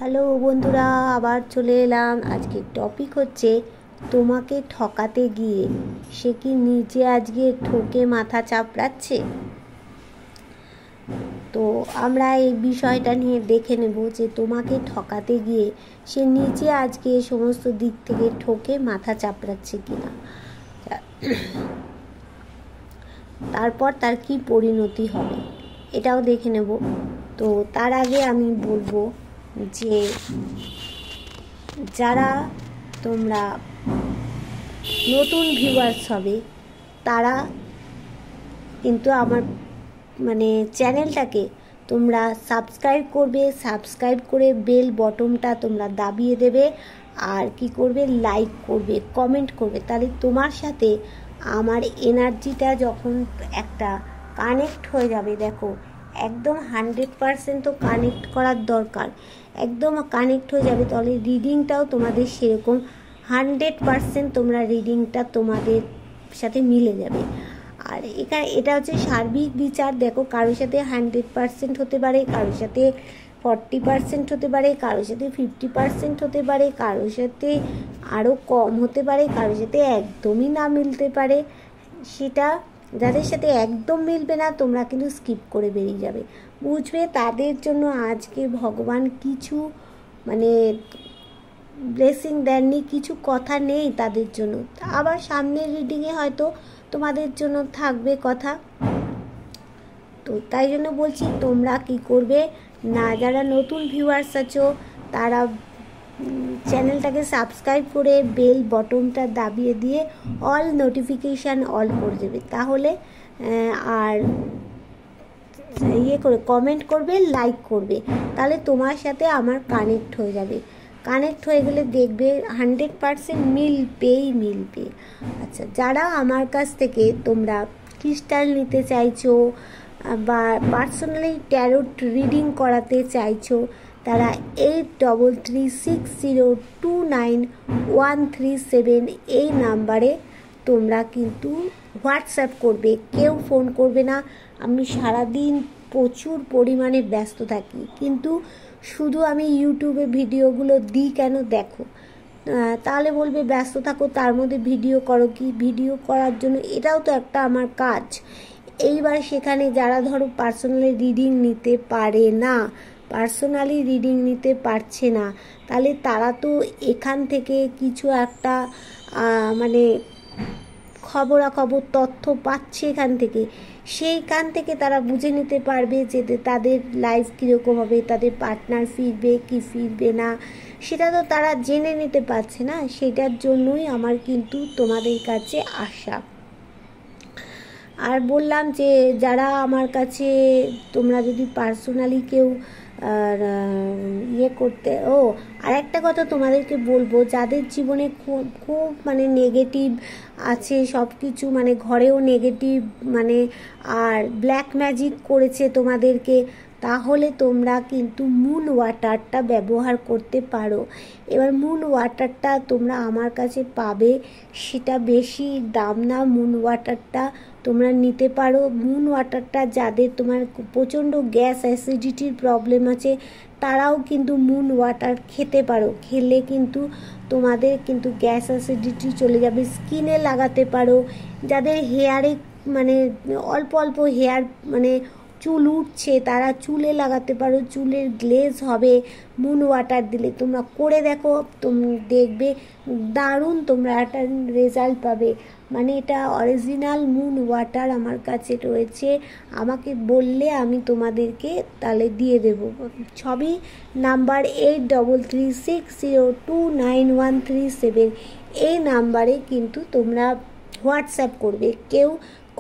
Hello বন্ধুরা, আবার চলে এলাম। আজকের টপিক হচ্ছে তোমাকে ঠকাতে গিয়ে সে কি নিজে আজকে ঠকে মাথা চাপড়াচ্ছে। তো আমরা এই বিষয়টা নিয়ে দেখে নেব যে তোমাকে ঠকাতে গিয়ে সে নিজে আজকে সমস্ত দিক থেকে ঠকে মাথা চাপড়াচ্ছে কিনা, তারপর তার কি পরিণতি হবে এটাও দেখে নেব। তো তার আগে আমি বলবো যে যারা তোমরা নতুন ভিউয়ার্স হবে তারা কিন্তু আমার চ্যানেলটাকে তোমরা সাবস্ক্রাইব করবে, সাবস্ক্রাইব করে বেল বটনটা তোমরা দাবিয়ে দেবে, আর কি করবে, লাইক করবে, কমেন্ট করবে। তাহলে তোমার সাথে আমার এনার্জিটা যখন একটা কানেক্ট হয়ে যাবে, দেখো একদম 100% তো কানেক্ট করার দরকার, একদম কানেক্ট হয়ে যাবে, তাহলে রিডিংটাও তোমাদের সেরকম 100% তোমরা রিডিংটা তোমাদের সাথে মিলে যাবে। আর এখানে এটা হচ্ছে সার্বিক বিচার। দেখো কারোর সাথে 100% হতে পারে, কারোর সাথে 40% হতে পারে, কারোর সাথে 50% হতে পারে, কারোর সাথে আরও কম হতে পারে, কারোর সাথে একদমই না মিলতে পারে। সেটা যাদের সাথে একদম মিলবে না তোমরা কিন্তু স্কিপ করে বেরিয়ে যাবে, বুঝবে তাদের জন্য আজকে ভগবান কিছু ব্লেসিং দেননি, কিছু কথা নেই তাদের জন্য। আবার সামনের রিডিংয়ে হয়তো তোমাদের জন্য থাকবে কথা। তো তাই জন্য বলছি তোমরা কি করবে না, যারা নতুন ভিউয়ার্স আছো তারা চ্যানেলটাকে সাবস্ক্রাইব করে বেল বটনটা দাবিয়ে দিয়ে অল নোটিফিকেশান অল করে দেবে। তাহলে আর করে কমেন্ট করবে, লাইক করবে, তাহলে তোমার সাথে আমার কানেক্ট হয়ে যাবে। কানেক্ট হয়ে গেলে দেখবে 100% মিলবে। আচ্ছা, যারা আমার কাছ থেকে তোমরা ক্রিস্টাল নিতে চাইছো বা পার্সোনালি ট্যারোট রিডিং করাতে চাইছো, তারা 8360291337 এই নাম্বারে তোমরা কিন্তু হোয়াটসঅ্যাপ করবে, কেউ ফোন করবে না। আমি সারাদিন প্রচুর পরিমাণে ব্যস্ত থাকি, কিন্তু শুধু আমি ইউটিউবে ভিডিওগুলো দিই কেন, দেখো তাহলে বলবে ব্যস্ত থাকো তার মধ্যে ভিডিও করো কি, ভিডিও করার জন্য এটাও তো একটা আমার কাজ। এইবার সেখানে যারা ধরো পার্সোনালি রিডিং নিতে পারে না, পার্সোনালি রিডিং নিতে পারছে না, তাহলে তারা তো এখান থেকে কিছু একটা খবরাখবর তথ্য পাচ্ছে এখান থেকে, সেইখান থেকে তারা বুঝে নিতে পারবে যে তাদের লাইফ কীরকম হবে, তাদের পার্টনার ফিরবে কি ফিরবে না, সেটা তো তারা জেনে নিতে পারছে না। সেটার জন্যই আমার কিন্তু তোমাদের কাছে আসা। আর বললাম যে যারা আমার কাছে তোমরা যদি পার্সোনালি কেউ করতে আর একটা কথা তোমাদেরকে বলবো, যাদের জীবনে খুব নেগেটিভ আছে সব কিছু, ঘরেও নেগেটিভ আর ব্ল্যাক ম্যাজিক করেছে তোমাদেরকে, তাহলে তোমরা কিন্তু মুন ওয়াটারটা ব্যবহার করতে পারো। এবার মুন ওয়াটারটা তোমরা আমার কাছে পাবে, সেটা বেশি দাম না। মুন ওয়াটারটা তোমরা নিতে পারো। মুন ওয়াটারটা যাদের তোমার প্রচণ্ড গ্যাস অ্যাসিডিটির প্রবলেম আছে তারাও কিন্তু মুন ওয়াটার খেতে পারো, খেলে কিন্তু তোমাদের কিন্তু গ্যাস অ্যাসিডিটি চলে যাবে। স্কিনে লাগাতে পারো, যাদের হেয়ারে অল্প অল্প হেয়ার চুল উঠছে তারা চুলে লাগাতে পারো, চুলের গ্লেজ হবে মুন ওয়াটার দিলে। তোমরা করে দেখো, তুমি দেখবে দারুণ তোমরা একটা রেজাল্ট পাবে। এটা অরিজিনাল মুন ওয়াটার আমার কাছে রয়েছে, আমাকে বললে আমি তোমাদেরকে তাহলে দিয়ে দেবো। সবই নাম্বার 8360291337 এই নাম্বারে কিন্তু তোমরা হোয়াটসঅ্যাপ করবে, কেউ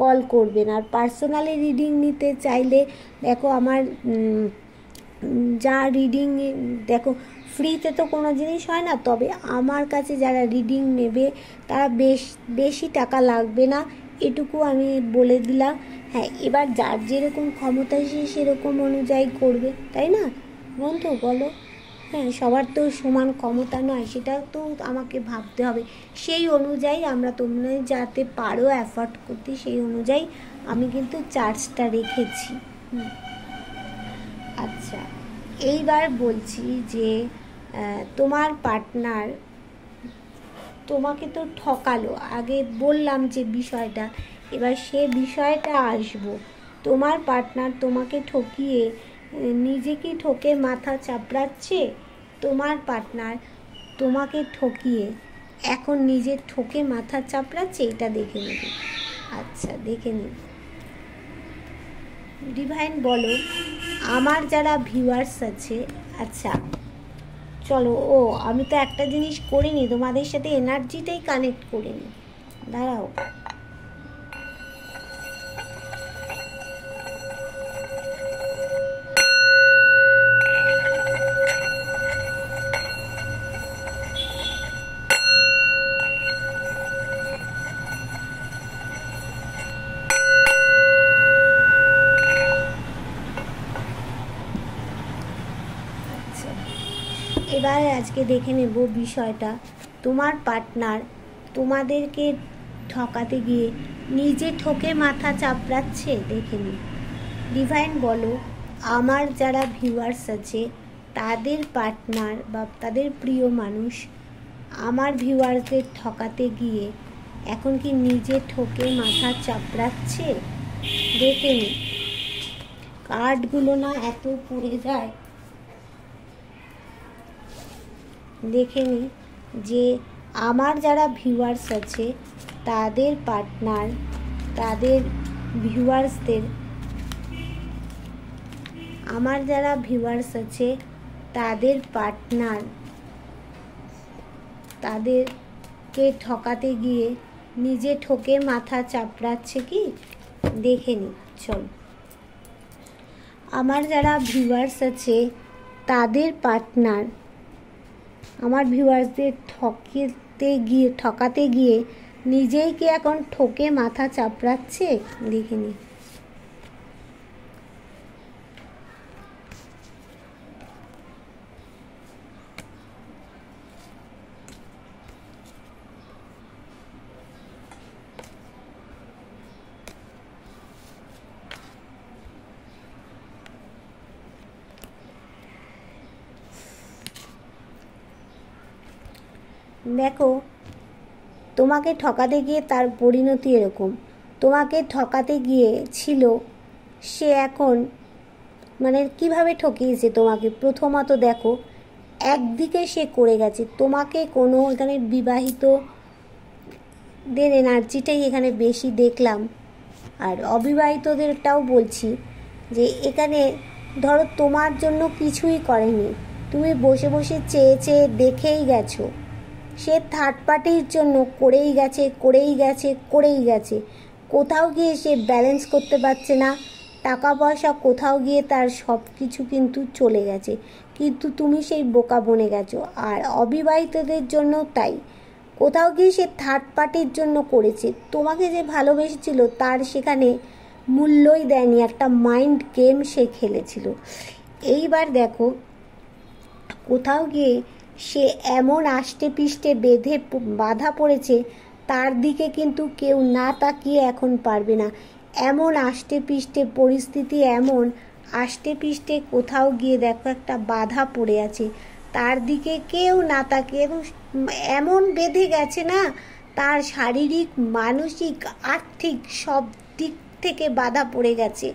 কল করবে না। আর পার্সোনালি রিডিং নিতে চাইলে দেখো আমার যা রিডিং, দেখো ফ্রিতে তো কোনো জিনিস হয় না, তবে আমার কাছে যারা রিডিং নেবে তারা বেশি টাকা লাগবে না, এটুকু আমি বলে দিলাম। হ্যাঁ, এবার যার যেরকম ক্ষমতা সে সেরকম অনুযায়ী করবে, তাই না বন্ধু, বলো? হ্যাঁ, সবার তো সমান ক্ষমতা নয়, সেটাও তো আমাকে ভাবতে হবে। সেই অনুযায়ী তোমরা যাতে পারো অ্যাফোর্ড করতে, সেই অনুযায়ী আমি কিন্তু চার্জটা রেখেছি। আচ্ছা, এইবার বলছি যে তোমার পার্টনার তোমাকে তো ঠকালো, আগে বললাম যে বিষয়টা, এবার সে বিষয়টা আসবো। তোমার পার্টনার তোমাকে ঠকিয়ে নিজেকে ঠকে মাথা চাপড়াচ্ছে, তোমার পার্টনার তোমাকে ঠকিয়ে এখন নিজে ঠকে মাথা চাপড়াচ্ছে, এটা দেখে নেবে। আচ্ছা দেখে নিন। ডিভাইন বলো আমার যারা ভিউয়ার্স আছে, আচ্ছা চলো, আমি তো একটা জিনিস করিনি, তোমাদের সাথে এনার্জিটাই কানেক্ট করিনি, দাঁড়াও। এবার আজকে দেখে নেব বিষয়টা। তোমার পার্টনার তোমাদেরকে ঠকাতে গিয়ে নিজে ঠকে মাথা চাপড়াচ্ছে, দেখে নিন। ডিভাইন বলো আমার যারা ভিউয়ার্স আছে তাদের পার্টনার বা তাদের প্রিয় মানুষ আমার ভিউয়ার্সদের ঠকাতে গিয়ে এখন কি নিজে ঠকে মাথা চাপড়াচ্ছে, দেখে নিন। কার্ডগুলো না এত পড়ে যায়, দেখে নি যে আমার যারা ভিউয়ার্স আছে তাদের পার্টনার তাদের ভিউয়ার্সদের, আমার যারা ভিউয়ার্স আছে তাদের পার্টনার তাদেরকে ঠকাতে গিয়ে নিজে ঠকে মাথা চাপড়াচ্ছে কি, দেখে নি। চল, আমার যারা ভিউয়ার্স আছে তাদের পার্টনার আমার ভিউয়ার্সদের ঠকাতে গিয়ে নিজেই কি এখন ঠকে মাথা চাপড়াচ্ছে, দেখে নি। দেখো তোমাকে ঠকাতে গিয়ে তার পরিণতি এরকম, তোমাকে ঠকাতে গিয়ে ছিল সে এখন মানে কিভাবে ঠকিয়েছে তোমাকে। প্রথমত দেখো একদিকে সে করে গেছে তোমাকে, কোনো এখানে বিবাহিতদের এনার্জিটাই এখানে বেশি দেখলাম, আর অবিবাহিতদেরটাও বলছি যে এখানে ধরো তোমার জন্য কিছুই করেনি, তুমি বসে বসে চেয়ে চেয়ে দেখেই গেছো, সে থার্ড পার্টির জন্য করেই গেছে, কোথাও গিয়ে সে ব্যালেন্স করতে পারছে না, টাকা পয়সা কোথাও গিয়ে তার সব কিছু কিন্তু চলে গেছে, কিন্তু তুমি সেই বোকা বনে গেছো। আর অবিবাহিতদের জন্য তাই, কোথাও গিয়ে সে থার্ড পার্টির জন্য করেছে, তোমাকে যে ভালোবেসেছিল তার সেখানে মূল্যই দেয়নি, একটা মাইন্ড গেম সে খেলেছিল। এইবার দেখো কোথাও গিয়ে সে এমন আষ্টে পিষ্টে বাধা পড়েছে, তার দিকে কিন্তু কেউ না তাকিয়ে এখন পারবে না, এমন আষ্টে পিষ্টে পরিস্থিতি, এমন আষ্টে পিষ্টে কোথাও গিয়ে দেখো একটা বাধা পড়ে আছে, তার দিকে কেউ না তাকিয়ে এবং এমন বেঁধে গেছে না, তার শারীরিক মানসিক আর্থিক সব দিক থেকে বাধা পড়ে গেছে,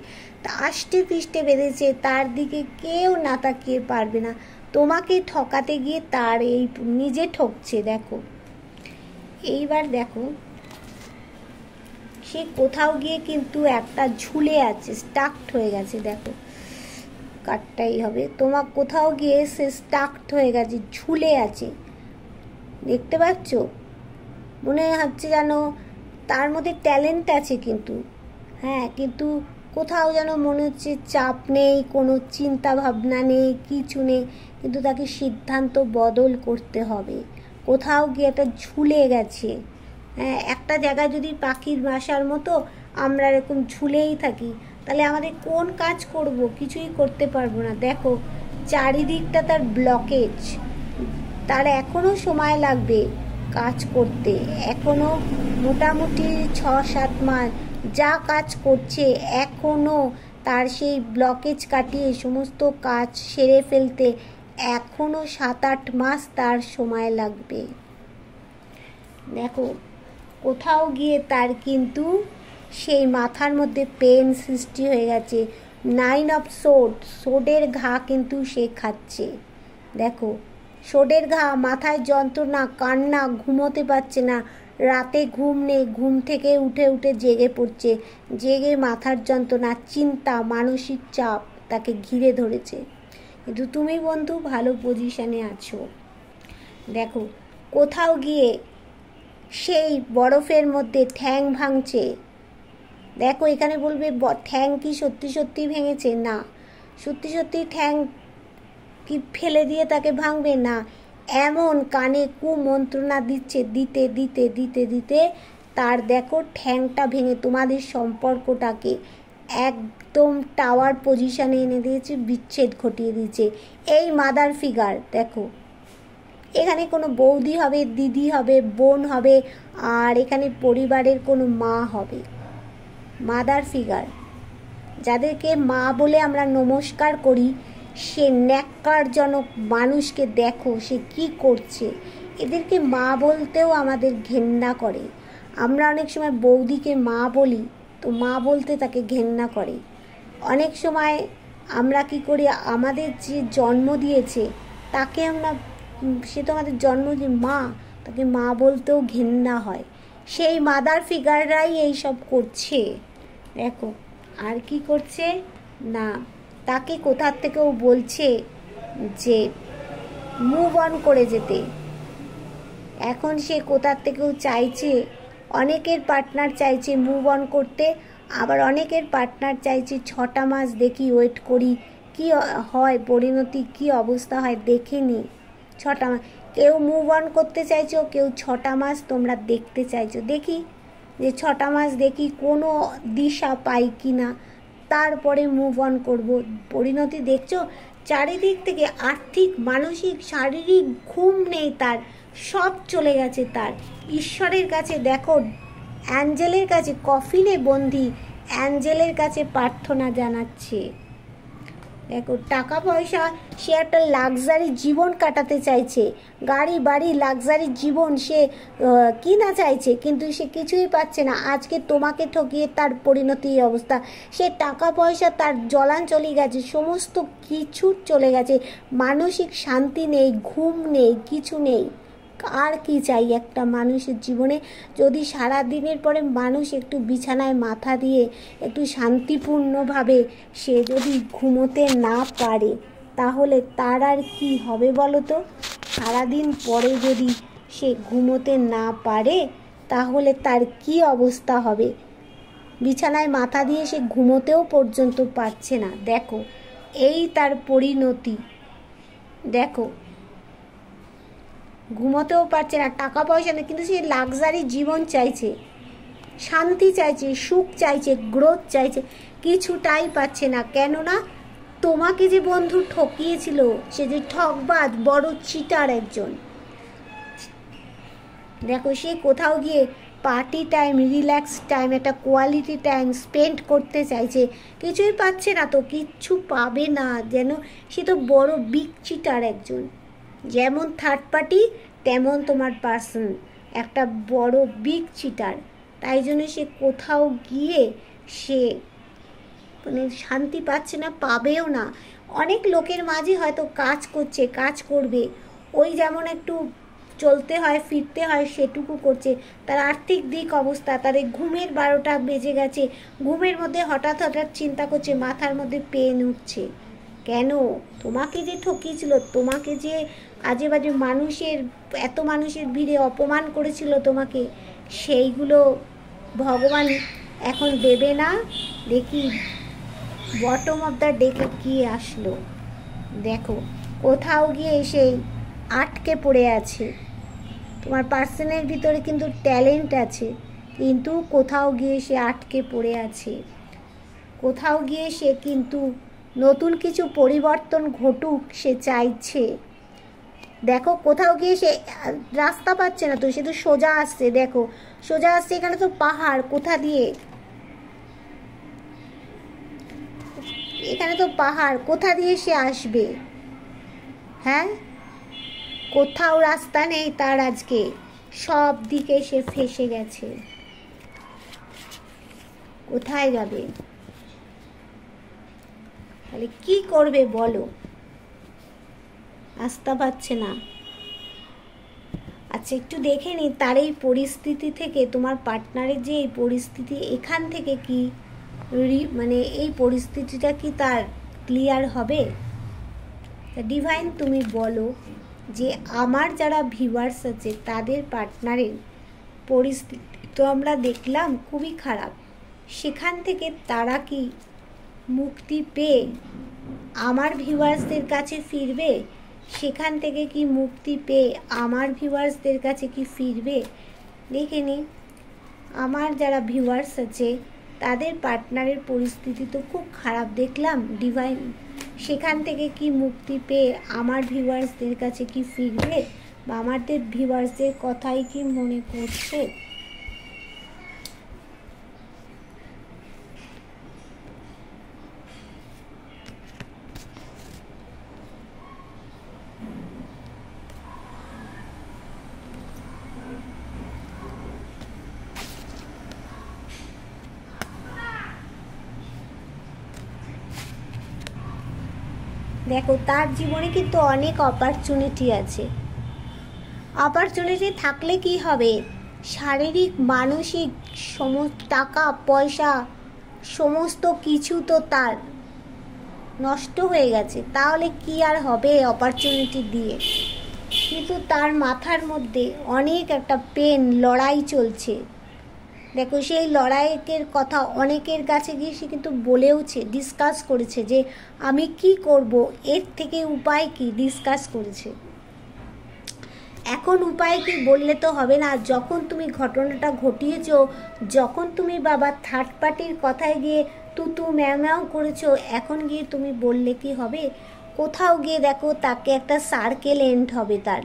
আষ্টে পিষ্টে বেঁধেছে, তার দিকে কেউ না তাকিয়ে পারবে না, তোমাকে ঠকাতে গিয়ে তার এই নিজে ঠকছে। দেখো এইবার দেখো সে কোথাও গিয়ে কিন্তু একটা ঝুলে আছে, স্টাকড হয়ে গেছে, দেখো কাটটাই হবে, তোমার কোথাও গিয়ে সে স্টাকড হয়ে গেছে, ঝুলে আছে, দেখতে পাচ্ছ, মনে হচ্ছে যেন তার মধ্যে ট্যালেন্ট আছে কিন্তু, হ্যাঁ কিন্তু কোথাও যেন মনে হচ্ছে চাপ নেই, কোনো চিন্তা ভাবনা নেই, কিছু নেই, কিন্তু তাকে সিদ্ধান্ত বদল করতে হবে, কোথাও গিয়ে একটা ঝুলে গেছে। হ্যাঁ, একটা জায়গায় যদি পাখির বাসার মতো আমরা এরকম ঝুলেই থাকি, তাহলে আমাদের কোন কাজ করব, কিছুই করতে পারবো না। দেখো চারিদিকটা তার ব্লকেজ, তার এখনও সময় লাগবে কাজ করতে, এখনও মোটামুটি 6-7 মাস যা কাজ করছে এখনও তার সেই ব্লকেজ কাটিয়ে সমস্ত কাজ সেরে ফেলতে এখনও 7-8 মাস তার সময় লাগবে। দেখো কোথাও গিয়ে তার কিন্তু সেই মাথার মধ্যে পেন সৃষ্টি হয়ে গেছে। 9 অফ সোড, সোডের ঘা কিন্তু সে খাচ্ছে। দেখো সোডের ঘা, মাথায় যন্ত্রণা, কান্না, ঘুমোতে পারছে না, রাতে ঘুম নেই, ঘুম থেকে উঠে উঠে জেগে পড়ছে, জেগে মাথার যন্ত্রণা, চিন্তা, মানসিক চাপ তাকে ঘিরে ধরেছে। কিন্তু তুমি বন্ধু ভালো পজিশনে আছো। দেখো কোথাও গিয়ে সেই বরফের মধ্যে ঠ্যাং ভাঙছে। দেখো এখানে বলবে ঠ্যাং কি সত্যি সত্যি ভেঙেছে? না, সত্যি সত্যি ঠ্যাং কি ফেলে দিয়ে তাকে ভাঙবে? না, এমন কানে কুমন্ত্রণা দিচ্ছে, দিতে দিতে দিতে দিতে তার দেখো ঠ্যাংটা ভেঙে তোমাদের সম্পর্কটাকে একদম টাওয়ার পজিশনে এনে দিয়েছে, বিচ্ছেদ ঘটিয়ে দিয়েছে। এই মাদার ফিগার দেখো, এখানে কোনো বৌদি হবে, দিদি হবে, বোন হবে, আর এখানে পরিবারের কোনো মা হবে। মাদার ফিগার, যাদেরকে মা বলে আমরা নমস্কার করি, সে ন্যাক্কারজনক মানুষকে দেখো সে কি করছে। এদেরকে মা বলতেও আমাদের ঘেন্না করে। আমরা অনেক সময় বৌদিকে মা বলি, তো মা বলতে তাকে ঘেন্না করে। অনেক সময় আমরা কি করি, আমাদের যে জন্ম দিয়েছে তাকে আমরা, সে তো আমাদের জন্ম দিয়ে মা, তাকে মা বলতেও ঘেন্না হয়। সেই মাদার ফিগাররাই এইসব করছে। দেখো আর কি করছে না, তাকে কোথার থেকেও বলছে যে মুভ অন করে যেতে। এখন সে কোথার থেকেও চাইছে, অনেকের পার্টনার চাইছে মুভ অন করতে, আবার অনেকের পার্টনার চাইছে 6টা মাস দেখি, ওয়েট করি, কি হয় পরিণতি, কি অবস্থা হয় দেখে নি। 6টা মাস কেউ মুভ অন করতে চাইছো, কেউ 6টা মাস তোমরা দেখতে চাইছো, দেখি যে 6টা মাস দেখি কোনো দিশা পাই কি না, তারপরে মুভ অন করবো। পরিণতি দেখছো চারিদিক থেকে, আর্থিক, মানসিক, শারীরিক, ঘুম নেই তার, সব চলে গেছে তার। ঈশ্বরের কাছে দেখো, অ্যাঞ্জেলের কাছে, কফিনে বন্দি অ্যাঞ্জেলের কাছে প্রার্থনা জানাচ্ছে। দেখো টাকা পয়সা, সে একটা লাক্সারি জীবন কাটাতে চাইছে, গাড়ি বাড়ি লাক্সারি জীবন সে কি না চাইছে, কিন্তু সে কিছুই পাচ্ছে না। আজকে তোমাকে ঠকিয়ে তার পরিণতি এই অবস্থা। সে টাকা পয়সা তার জলাঞ্জলি গেছে, সমস্ত কিছু চলে গেছে, মানসিক শান্তি নেই, ঘুম নেই, কিছু নেই। আর কি চাই একটা মানুষের জীবনে? যদি সারা দিনের পরে মানুষ একটু বিছানায় মাথা দিয়ে একটু শান্তিপূর্ণভাবে সে যদি ঘুমোতে না পারে, তাহলে তার আর কি হবে বলো তো? সারাদিন পরে যদি সে ঘুমোতে না পারে, তাহলে তার কি অবস্থা হবে? বিছানায় মাথা দিয়ে সে ঘুমোতেও পর্যন্ত পারছে না। দেখো এই তার পরিণতি। দেখো ঘুমোতেও পারছে না, টাকা পয়সা নেই, কিন্তু সে লাক্সারি জীবন চাইছে, শান্তি চাইছে, সুখ চাইছে, গ্রোথ চাইছে, কিছুটাই পাচ্ছে না। কেননা তোমাকে যে বন্ধু ঠকিয়েছিল, সে যে ঠকবাজ, বড় চিটার একজন। দেখো সে কোথাও গিয়ে পার্টি টাইম, রিল্যাক্স টাইম, একটা কোয়ালিটি টাইম স্পেন্ড করতে চাইছে, কিছুই পাচ্ছে না, তো কিচ্ছু পাবে না। যেন সে তো বড় বিগ চিটার একজন। যেমন থার্ড পার্টি তেমন তোমার পার্সন একটা বড় বিগ চিটার। তাই জন্য সে কোথাও গিয়ে সে মানে শান্তি পাচ্ছে না, পাবেও না। অনেক লোকের মাঝে হয়তো কাজ করছে, কাজ করবে, ওই যেমন একটু চলতে হয়, ফিরতে হয়, সেটুকু করছে। তার আর্থিক দিক অবস্থা, তার ঘুমের 12টা বেজে গেছে, ঘুমের মধ্যে হঠাৎ হঠাৎ চিন্তা করছে, মাথার মধ্যে পেন উঠছে। কেন? তোমাকে যে ঠকিয়েছিল, তোমাকে যে আজে বাজে মানুষের, এত মানুষের ভিড়ে অপমান করেছিল তোমাকে, সেইগুলো ভগবান এখন দেবে না। দেখি বটম অফ দ্য ডেকে কি আসলো। দেখো কোথাও গিয়ে সেই আটকে পড়ে আছে। তোমার পার্সনের ভিতরে কিন্তু ট্যালেন্ট আছে, কিন্তু কোথাও গিয়ে সে আটকে পড়ে আছে। কোথাও গিয়ে সে কিন্তু নতুন কিছু পরিবর্তন ঘটুক সে চাইছে। দেখো কোথাও গিয়ে সে রাস্তা পাচ্ছে না, তো সে তো সোজা আসছে। দেখো সোজা আসছে, এখানে তো পাহাড়, কোথা দিয়ে এখানে তো পাহাড়, কোথা দিয়ে সে আসবে? হ্যাঁ, কোথাও রাস্তা নেই তার আজকে, সব দিকে সে ফেসে গেছে। কোথায় যাবে? তাহলে কি করবে বলো? আস্থা পাচ্ছে না। আচ্ছা, একটু দেখে নি তার এই পরিস্থিতি থেকে, তোমার পার্টনারের যে এই পরিস্থিতি, এখান থেকে কি মানে এই পরিস্থিতিটা কি তার ক্লিয়ার হবে? ডিভাইন তুমি বলো যে আমার যারা ভিউয়ার্স আছে তাদের পার্টনারের পরিস্থিতি তো আমরা দেখলাম খুবই খারাপ, সেখান থেকে তারা কি মুক্তি পেয়ে আমার ভিউয়ার্সদের কাছে ফিরবে? সেখান থেকে কি মুক্তি পেয়ে আমার ভিউয়ার্সদের কাছে কি ফিরবে? দেখে নি আমার যারা ভিউয়ার্স আছে তাদের পার্টনারের পরিস্থিতি তো খুব খারাপ দেখলাম ডিভাইন, সেখান থেকে কি মুক্তি পেয়ে আমার ভিউয়ার্সদের কাছে কি ফিরবে, বা আমাদের ভিউয়ার্সদের কথাই কি মনে করছে? দেখো তার জীবনে কিন্তু অনেক অপরচুনিটি আছে। অপরচুনিটি থাকলে কি হবে? শারীরিক মানসিক সমস্ত টাকা পয়সা সমস্ত কিছু তো তার নষ্ট হয়ে গেছে, তাহলে কি আর হবে অপরচুনিটি দিয়ে? কিন্তু তার মাথার মধ্যে অনেক একটা পেন, লড়াই চলছে। দেখো সেই লড়াইয়ের কথা অনেকের কাছে গিয়ে সে কিন্তু বলেওছে, ডিসকাস করেছে যে আমি কি করব, এর থেকে উপায় কি ডিসকাস করেছে। এখন উপায় কি বললে তো হবে না। যখন তুমি ঘটনাটা ঘটিয়েছো, যখন তুমি বাবা থার্ড পার্টির কথায় গিয়ে তুতু ম্যাও ম্যাও করেছো, এখন গিয়ে তুমি বললে কি হবে? কোথাও গিয়ে দেখো তাকে একটা সার্কেল এন্ড হবে তার,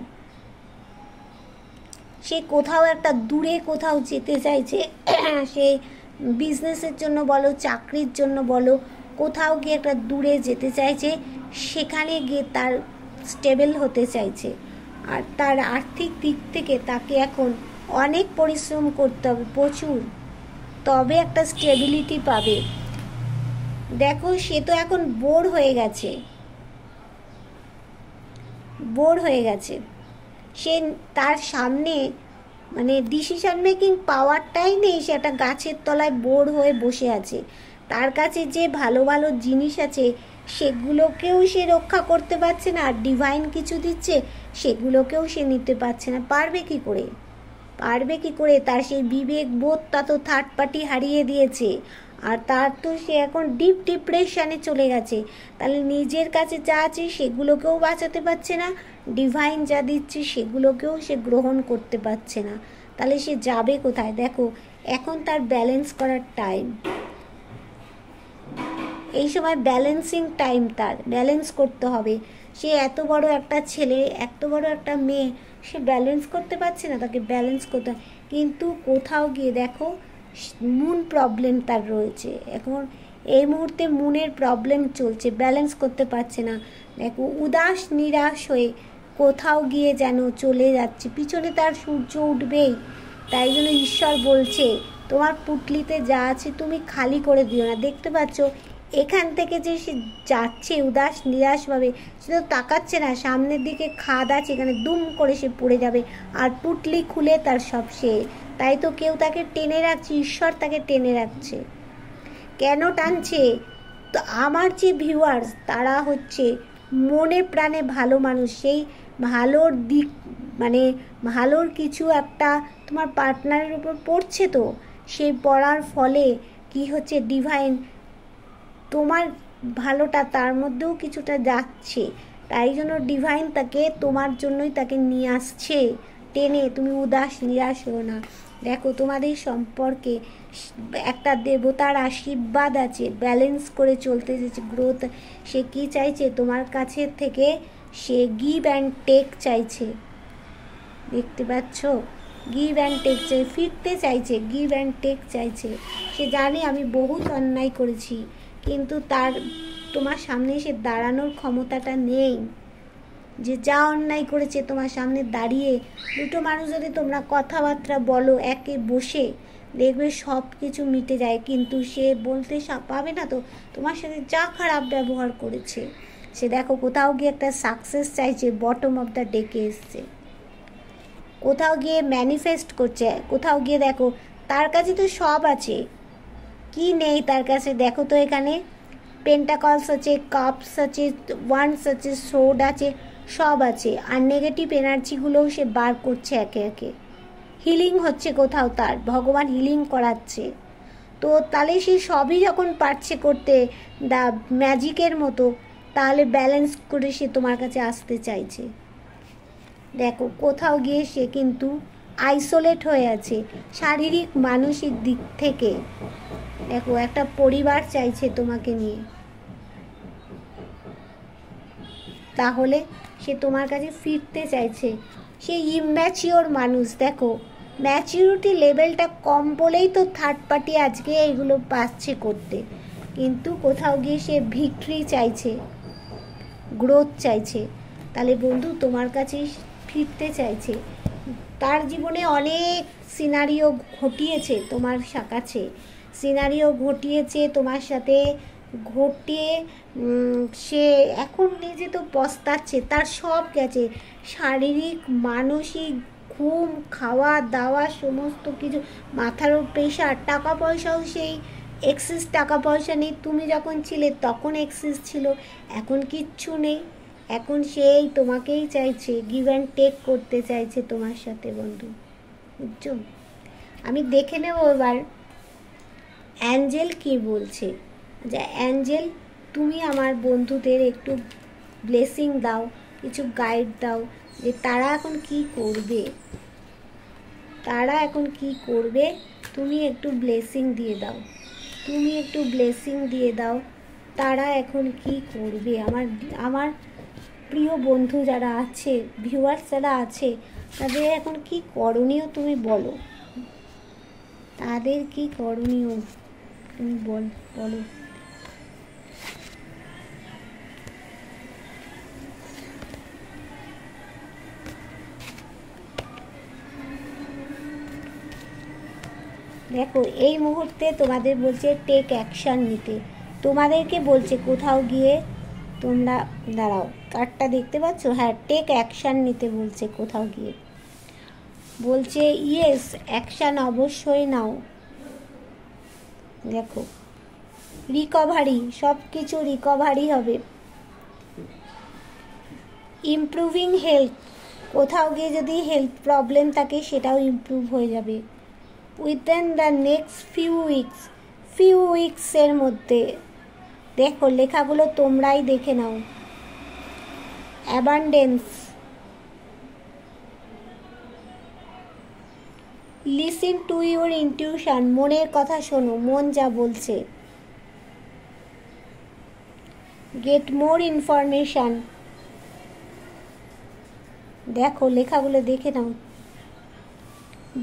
সে কোথাও একটা দূরে কোথাও যেতে চাইছে, সে বিজনেসের জন্য বলো, চাকরির জন্য বলো, কোথাও গিয়ে একটা দূরে যেতে চাইছে, সেখানে গিয়ে তার স্টেবল হতে চাইছে। আর তার আর্থিক দিক থেকে তাকে এখন অনেক পরিশ্রম করতে হবে, প্রচুর, তবে একটা স্টেবিলিটি পাবে। দেখো সে তো এখন বোর হয়ে গেছে, বোর হয়ে গেছে। সে তার সামনে মানে ডিসিশন মেকিং পাওয়ারটাই নেই, সে একটা গাছের তলায় বোর হয়ে বসে আছে। তার কাছে যে ভালো ভালো জিনিস আছে সেগুলোকেও সে রক্ষা করতে পারছে না, আর ডিভাইন কিছু দিচ্ছে সেগুলোকেও সে নিতে পারছে না। পারবে কি করে? পারবে কি করে? তার সেই বিবেক বোধটা তো থার্ড পার্টি হারিয়ে দিয়েছে, আর তার তো সে এখন ডিপ ডিপ্রেশনে চলে গেছে। তাহলে নিজের কাছে যা আছে সেগুলোকেও বাঁচাতে পারছে না, ডিভাইন যা দিচ্ছে সেগুলোকেও সে গ্রহণ করতে পারছে না। তাহলে সে যাবে কোথায়? দেখো এখন তার ব্যালেন্স করার টাইম, এই সময় ব্যালেন্সিং টাইম, তার ব্যালেন্স করতে হবে। সে এত বড় একটা ছেলে, এত বড় একটা মেয়ে, সে ব্যালেন্স করতে পারছে না, তাকে ব্যালেন্স করতে হয়। কিন্তু কোথাও গিয়ে দেখো মুন প্রবলেম তার রয়েছে এখন, এই মুহূর্তে মুনের প্রবলেম চলছে, ব্যালেন্স করতে পারছে না। দেখো উদাস নিরাশ হয়ে কোথাও গিয়ে যেন চলে যাচ্ছে, পিছনে তার সূর্য উঠবেই। তাই জন্য ঈশ্বর বলছে তোমার পুটলিতে যা আছে তুমি খালি করে দিও না। দেখতে পাচ্ছ এখান থেকে যে সে যাচ্ছে উদাস নিরাশভাবে, সে তো তাকাচ্ছে না, সামনের দিকে খাদ আছে, এখানে দুম করে সে পড়ে যাবে, আর পুটলি খুলে তার সব সে। তাই তো কেউ তাকে টেনে রাখছে, ঈশ্বর তাকে টেনে রাখছে। কেন টানছে? তো আমার যে ভিউয়ার্স তারা হচ্ছে মনে প্রাণে ভালো মানুষ, সেই ভালোর দিক মানে ভালোর কিছু একটা তোমার পার্টনারের উপর পড়ছে, তো সেই পড়ার ফলে কি হচ্ছে, ডিভাইন তোমার ভালোটা তার মধ্যেও কিছুটা যাচ্ছে। তাই জন্য ডিভাইন তাকে তোমার জন্যই তাকে নিয়ে আসছে টেনে। তুমি উদাস নিরাশ হও না। দেখো তোমাদের সম্পর্কে একটা দেবতার আশীর্বাদ আছে, ব্যালেন্স করে চলতে চাইছে, গ্রোথ। সে কি চাইছে তোমার কাছে থেকে? সে গিভ অ্যান্ড টেক চাইছে। দেখতে পাচ্ছ, গিভ অ্যান্ড টেক চাই, ফিরতে চাইছে, গিভ অ্যান্ড টেক চাইছে। সে জানে আমি বহুত অন্যায় করেছি, কিন্তু তোমার সামনে এসে দাঁড়ানোর ক্ষমতাটা নেই, যে যা অন্যায় করেছে তোমার সামনে দাঁড়িয়ে দুটো মানুষ যদি তোমরা কথাবার্তা বলো একে বসে, দেখবে সব কিছু মিটে যায়। কিন্তু সে বলতে পাবে না তো তোমার সাথে যা খারাপ ব্যবহার করেছে। সে দেখো কোথাও গিয়ে একটা সাকসেস চাইছে, বটম অফ দ্য ডেকে এসছে, কোথাও গিয়ে ম্যানিফেস্ট করছে, কোথাও গিয়ে দেখো তার কাছে তো সব আছে, কি নেই তার কাছে দেখো তো। এখানে পেন্টাকলস আছে, কাপস আছে, ওয়ান্স আছে, সোড আছে, সব আছে। আর নেগেটিভ এনার্জিগুলোও সে বার করছে একে একে, হিলিং হচ্ছে কোথাও, তার ভগবান হিলিং করাচ্ছে। তো তাহলে সে সবই যখন পারছে করতে দ্য ম্যাজিকের মতো, তাহলে ব্যালেন্স করে সে তোমার কাছে আসতে চাইছে। দেখো কোথাও গিয়ে সে কিন্তু আইসোলেট হয়ে আছে শারীরিক মানসিক দিক থেকে। দেখো একটা পরিবার চাইছে তোমাকে নিয়ে, তাহলে সে তোমার কাছে ফিরতে চাইছে। সে ইম্যাচিওর মানুষ, দেখো ম্যাচিউরিটি লেভেলটা কম বলেই তো থার্ড পার্টি আজকে এইগুলো পাচ্ছে করতে। কিন্তু কোথাও গিয়ে সে ভিক্টরি চাইছে, গ্রোথ চাইছে। তাহলে বন্ধু তোমার কাছেই ফিরতে চাইছে। তার জীবনে অনেক সিনারিও ঘটিয়েছে তোমার কাছে, সিনারিও ঘটিয়েছে তোমার সাথে, ঘটিয়ে সে এখন নিজে তো পস্তাচ্ছে। তার সব গেছে, শারীরিক মানসিক, ঘুম, খাওয়া দাওয়া, সমস্ত কিছু, মাথারও প্রেশার, টাকা পয়সাও সেই এক্সেস টাকা পয়সা নেই। তুমি যখন ছিলে তখন এক্সেস ছিল, এখন কিচ্ছু নেই। এখন সেই তোমাকেই চাইছে, গিভ অ্যান্ড টেক করতে চাইছে তোমার সাথে বন্ধু, বুঝছো? আমি দেখে নেব এবার অ্যাঞ্জেল কি বলছে। যে অ্যাঞ্জেল, তুমি আমার বন্ধুদের একটু ব্লেসিং দাও, কিছু গাইড দাও, যে তারা এখন কি করবে, তারা এখন কি করবে, তুমি একটু ব্লেসিং দিয়ে দাও, তুমি একটু ব্লেসিং দিয়ে দাও। তারা এখন কি করবে, আমার প্রিয় বন্ধু যারা আছে, ভিউয়ার্স যারা আছে, তাদের এখন কি করণীয় তুমি বলো, তাদের কি করণীয় তুমি বলো। দেখো এই মুহূর্তে তোমাদের বলছে টেক অ্যাকশান নিতে, তোমাদেরকে বলছে কোথাও গিয়ে তোমরা দাঁড়াও, কার্ডটা দেখতে পাচ্ছ? হ্যাঁ, টেক অ্যাকশান নিতে বলছে কোথাও গিয়ে, বলছে ইয়েস অ্যাকশান অবশ্যই নাও। দেখো রিকভারি, সব কিছু রিকভারি হবে। ইমপ্রুভিং হেলথ, কোথাও গিয়ে যদি হেলথ প্রবলেম থাকে সেটাও ইমপ্রুভ হয়ে যাবে উইদিন দ্য নেক্সট ফিউ উইকসের মধ্যে। দেখো লেখাগুলো তোমরাই দেখে নাও। Abundance, listen to your intuition, মনের কথা শোনো, মন যা বলছে। গেট মোর ইনফরমেশান, দেখো লেখাগুলো দেখে নাও।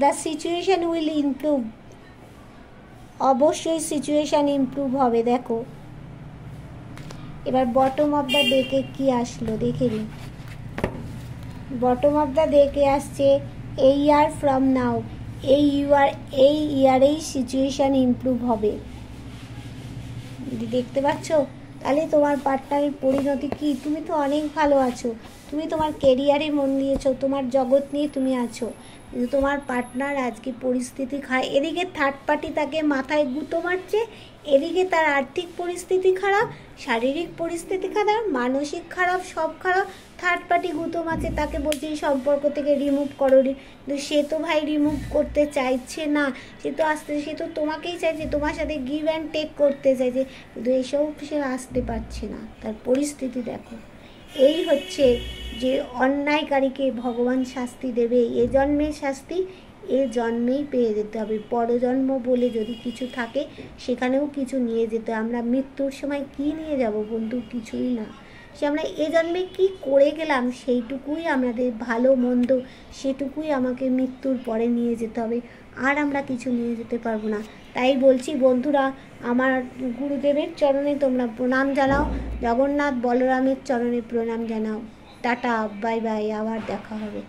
দ্য সিচুয়েশান উইল ইমপ্রুভ, অবশ্যই সিচুয়েশান ইমপ্রুভ হবে। দেখো এবার বটম অফ দ্য ডেকে কি আসলো দেখে নিই। বটম অফ দ্য ডেকে আসছে এ ইয়ার ফ্রম নাও, এই ইয়ারেই সিচুয়েশান ইমপ্রুভ হবে। দেখতে পাচ্ছ? তাহলে তোমার পার্টনারের পরিণতি কি? তুমি তো অনেক ভালো আছো, তুমি তোমার কেরিয়ারে মন দিয়েছো, তোমার জগৎ নিয়ে তুমি আছো, কিন্তু তোমার পার্টনার আজকে পরিস্থিতি খায়। এদিকে থার্ড পার্টি তাকে মাথায় গুঁতো মারছে, এদিকে তার আর্থিক পরিস্থিতি খারাপ, শারীরিক পরিস্থিতি খারাপ, মানসিক খারাপ, সব খারাপ। থার্ড পার্টি গুঁতো মারছে, তাকে বলছে এই সম্পর্ক থেকে রিমুভ করো, কিন্তু সে তো ভাই রিমুভ করতে চাইছে না, সে তো তোমাকেই চাইছে, তোমার সাথে গিভ অ্যান্ড টেক করতে চাইছে, কিন্তু এইসব সে আসতে পারছে না। তার পরিস্থিতি দেখো। এই হচ্ছে যে অন্যায়কারীকে ভগবান শাস্তি দেবে, এ জন্মের শাস্তি এ জন্মেই পেয়ে যেতে হবে। পরজন্ম বলে যদি কিছু থাকে সেখানেও কিছু নিয়ে যেতে। আমরা মৃত্যুর সময় কি নিয়ে যাব বন্ধু? কিছুই না। সে আমরা এ জন্মে কী করে গেলাম সেইটুকুই আমাদের ভালো মন্দ সেটুকুই আমাকে মৃত্যুর পরে নিয়ে যেতে হবে, আর আমরা কিছু নিয়ে যেতে পারবো না। তাই বলছি বন্ধুরা, আমার গুরুদেবের চরণে তোমরা প্রণাম জানাও, জগন্নাথ বলরামের চরণে প্রণাম জানাও। টাটা, বাই বাই, আবার দেখা হবে।